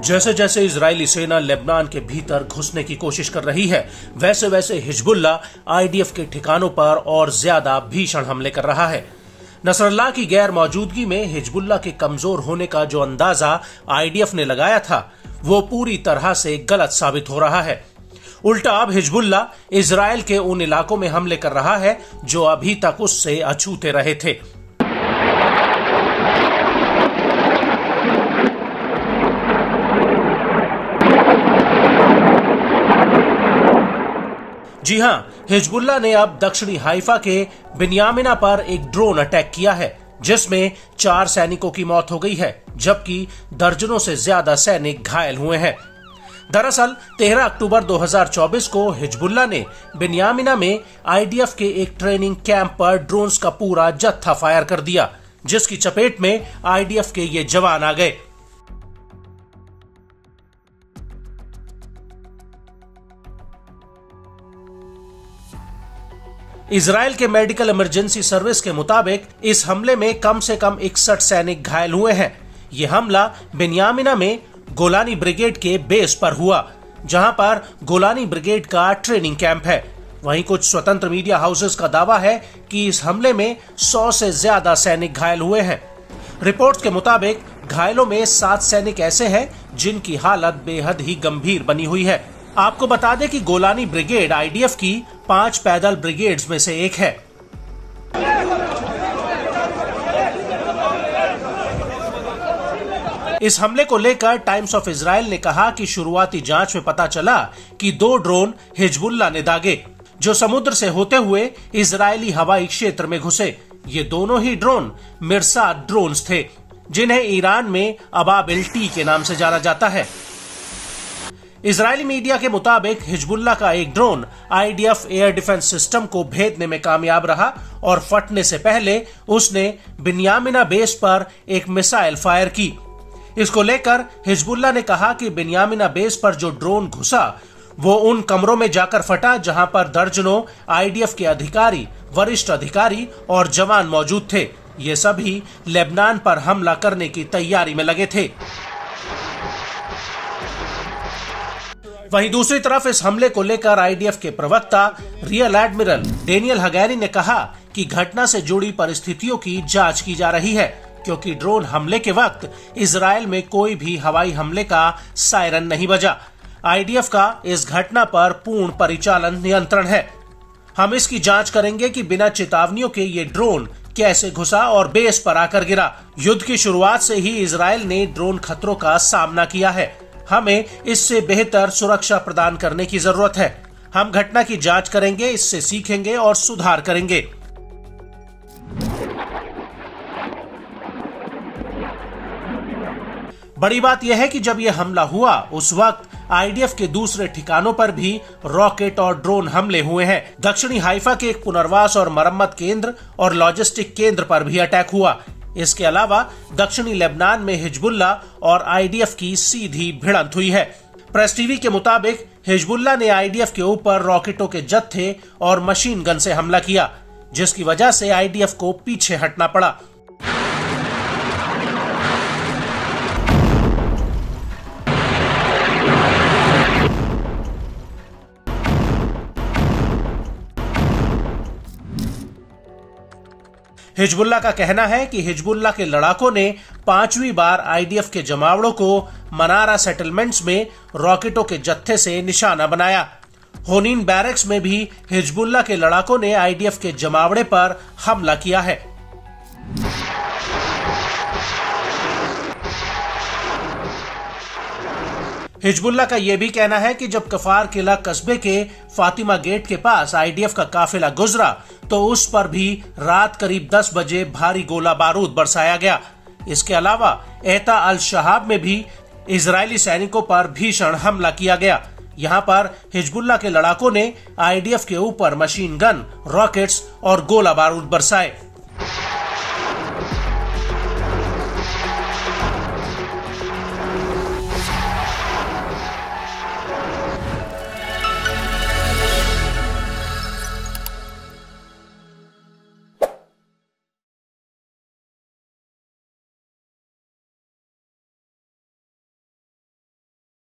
जैसे जैसे इजरायली सेना लेबनान के भीतर घुसने की कोशिश कर रही है, वैसे वैसे हिजबुल्ला आईडीएफ के ठिकानों पर और ज्यादा भीषण हमले कर रहा है। नसरल्लाह की गैर मौजूदगी में हिजबुल्ला के कमजोर होने का जो अंदाजा आईडीएफ ने लगाया था, वो पूरी तरह से गलत साबित हो रहा है। उल्टा अब हिजबुल्ला इजरायल के उन इलाकों में हमले कर रहा है जो अभी तक उससे अछूते रहे थे। जी हां, हिजबुल्ला ने अब दक्षिणी हाइफा के बिन्यामिना पर एक ड्रोन अटैक किया है, जिसमें 4 सैनिकों की मौत हो गई है, जबकि दर्जनों से ज्यादा सैनिक घायल हुए हैं। दरअसल 13 अक्टूबर 2024 को हिजबुल्ला ने बिन्यामिना में आईडीएफ के एक ट्रेनिंग कैंप पर ड्रोन्स का पूरा जत्था फायर कर दिया, जिसकी चपेट में आईडीएफ के ये जवान आ गए। इजराइल के मेडिकल इमरजेंसी सर्विस के मुताबिक इस हमले में कम से कम 61 सैनिक घायल हुए हैं। यह हमला बिन्यामिना में गोलानी ब्रिगेड के बेस पर हुआ, जहां पर गोलानी ब्रिगेड का ट्रेनिंग कैंप है। वहीं कुछ स्वतंत्र मीडिया हाउसेस का दावा है कि इस हमले में 100 से ज्यादा सैनिक घायल हुए हैं। रिपोर्ट्स के मुताबिक घायलों में 7 सैनिक ऐसे हैं जिनकी हालत बेहद ही गंभीर बनी हुई है। आपको बता दें कि गोलानी ब्रिगेड आईडीएफ की 5 पैदल ब्रिगेड्स में से एक है। इस हमले को लेकर टाइम्स ऑफ इजराइल ने कहा कि शुरुआती जांच में पता चला कि 2 ड्रोन हिजबुल्ला ने दागे, जो समुद्र से होते हुए इजरायली हवाई क्षेत्र में घुसे। ये दोनों ही ड्रोन मिरसाद ड्रोन्स थे, जिन्हें ईरान में अबाबिल टी के नाम से जाना जाता है। इजरायली मीडिया के मुताबिक हिजबुल्ला का एक drone IDF air defence system को भेदने में कामयाब रहा और फटने से पहले उसने बिन्यामिना बेस पर एक मिसाइल फायर की। इसको लेकर हिजबुल्ला ने कहा कि बिन्यामिना बेस पर जो ड्रोन घुसा वो उन कमरों में जाकर फटा जहां पर दर्जनों आईडीएफ के अधिकारी, वरिष्ठ अधिकारी और जवान मौजूद थे। ये सभी लेबनान पर हमला करने की तैयारी में लगे थे। वहीं दूसरी तरफ इस हमले को लेकर आईडीएफ के प्रवक्ता रियल एडमिरल डेनियल हगैरी ने कहा कि घटना से जुड़ी परिस्थितियों की जांच की जा रही है, क्योंकि ड्रोन हमले के वक्त इजरायल में कोई भी हवाई हमले का सायरन नहीं बजा। आईडीएफ का इस घटना पर पूर्ण परिचालन नियंत्रण है। हम इसकी जांच करेंगे कि बिना चेतावनियों के ये ड्रोन कैसे घुसा और बेस पर आकर गिरा। युद्ध की शुरुआत से ही इजरायल ने ड्रोन खतरों का सामना किया है। हमें इससे बेहतर सुरक्षा प्रदान करने की जरूरत है। हम घटना की जांच करेंगे, इससे सीखेंगे और सुधार करेंगे। बड़ी बात यह है कि जब यह हमला हुआ उस वक्त आईडीएफ के दूसरे ठिकानों पर भी रॉकेट और ड्रोन हमले हुए हैं। दक्षिणी हाइफा के एक पुनर्वास और मरम्मत केंद्र और लॉजिस्टिक केंद्र पर भी अटैक हुआ। इसके अलावा दक्षिणी लेबनान में हिजबुल्ला और आईडीएफ की सीधी भिड़ंत हुई है। प्रेस टीवी के मुताबिक हिजबुल्ला ने आईडीएफ के ऊपर रॉकेटों के जत्थे और मशीन गन से हमला किया, जिसकी वजह से आईडीएफ को पीछे हटना पड़ा। हिजबुल्ला का कहना है कि हिजबुल्ला के लड़ाकों ने 5वीं बार आईडीएफ के जमावड़ों को मनारा सेटलमेंट्स में रॉकेटों के जत्थे से निशाना बनाया। होनीन बैरक्स में भी हिजबुल्ला के लड़ाकों ने आईडीएफ के जमावड़े पर हमला किया है। हिजबुल्ला का यह भी कहना है कि जब कफार किला कस्बे के फातिमा गेट के पास आईडीएफ का काफिला गुजरा तो उस पर भी रात करीब 10 बजे भारी गोला बारूद बरसाया गया। इसके अलावा एता अल शहाब में भी इजरायली सैनिकों पर भीषण हमला किया गया। यहां पर हिजबुल्ला के लड़ाकों ने आईडीएफ के ऊपर मशीन गन, रॉकेट्स और गोला बारूद बरसाए।